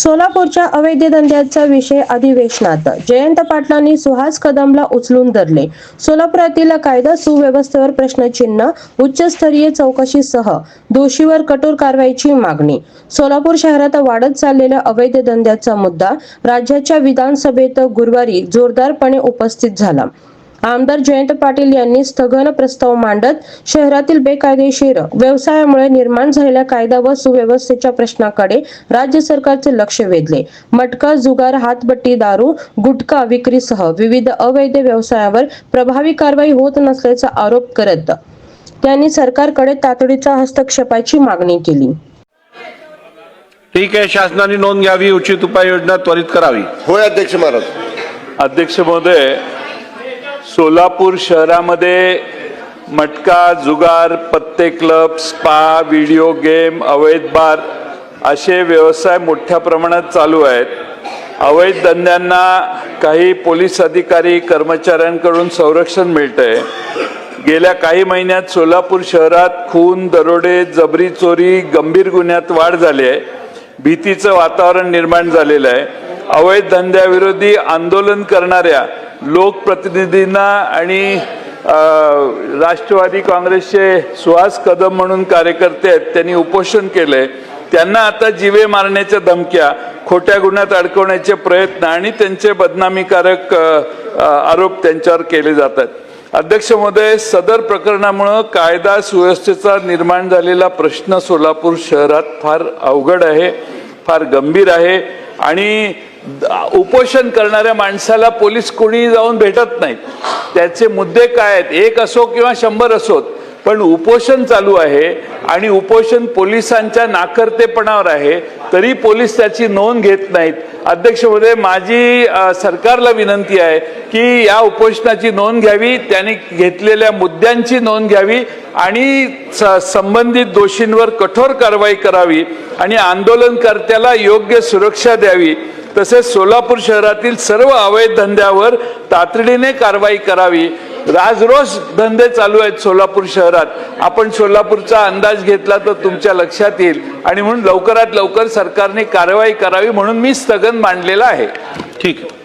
सोलापूरच्या अवैध धंद्याचा विषय अधिवेशनात जयंत पाटलांनी सुहास कदमला उचलून धरले. सोलापुरातील कायदा सुव्यवस्थेवर प्रश्नचिन्ह, उच्चस्तरीय चौकशीसह दोषीवर कठोर कारवाईची मागणी. सोलापूर शहरात वाढत चाललेल्या अवैध धंद्याचा मुद्दा राज्याच्या विधानसभेत गुरुवारी जोरदारपणे उपस्थित झाला. आमदार जयंत पाटील यांनी स्थगन प्रस्ताव मांडत शहरातील बेकायदेशीर व्यवसायामुळे निर्माण झालेल्या कायदा व सुव्यवस्थेच्या प्रश्नाकडे राज्य सरकारचे लक्ष वेधले. मटका, जुगार, हातभट्टी, दारू, गुटखा विक्रीसह विविध अवैध व्यवसायावर प्रभावी कारवाई होत नसल्याचा आरोप करत त्यांनी सरकारकडे तातडीच्या हस्तक्षेपाची मागणी केली. ठीक आहे, शासनाने नोंद घ्यावी, उचित उपाययोजना त्वरित करावी. होय अध्यक्ष महाराज. अध्यक्ष महोदय, सोलापूर शहरामध्ये मटका, जुगार, पत्ते क्लब, स्पा, व्हिडिओ गेम, अवैध बार असे व्यवसाय मोठ्या प्रमाणात चालू आहेत. अवैध धंद्यांना काही पोलीस अधिकारी कर्मचाऱ्यांकडून संरक्षण मिळतंय. गेल्या काही महिन्यात सोलापूर शहरात खून, दरोडे, जबरी चोरी, गंभीर गुन्ह्यात वाढ झाली आहे. भीतीचं वातावरण निर्माण झालेलं आहे. अवैध धंद्याविरोधी आंदोलन करणाऱ्या लोकप्रतिनिधींना आणि राष्ट्रवादी काँग्रेसचे सुहास कदम म्हणून कार्यकर्ते आहेत, त्यांनी उपोषण केले. त्यांना आता जीवे मारण्याच्या धमक्या, खोट्या गुन्ह्यात अडकवण्याचे प्रयत्न आणि त्यांचे बदनामीकारक आरोप त्यांच्यावर केले जातात. अध्यक्ष महोदय, सदर प्रकरणामुळे कायदा सुव्यवस्थेचा निर्माण झालेला प्रश्न सोलापूर शहरात फार अवघड आहे, फार गंभीर आहे आणि उपोषण करणाऱ्या माणसाला पोलीस कोणी जाऊन भेटत नाहीत. त्याचे मुद्दे काय आहेत, एक असो किंवा 100 असोत, पण उपोषण चालू आहे आणि उपोषण पोलिसांच्या नाकर्तेपणावर आहे, तरी पोलीस त्याची नोंद घेत नाहीत. अध्यक्ष महोदय, माझी सरकारला विनंती आहे की या उपोषणाची नोंद घ्यावी, त्यांनी घेतलेल्या मुद्द्यांची नोंद घ्यावी आणि संबंधित दोषींवर कठोर कारवाई करावी आणि आंदोलनकर्त्याला योग्य सुरक्षा द्यावी. तसेच सोलापूर शहरातील सर्व अवैध धंद्यावर तातडीने कारवाई करावी. राजरोस धंदे चालू आहेत सोलापूर शहरात. आपण सोलापूरचा अंदाज घेतला तर तुमच्या लक्षात येईल आणि म्हणून लवकरात लवकर सरकारने कारवाई करावी म्हणून मी स्थगन मांडलेलं आहे. ठीक आहे.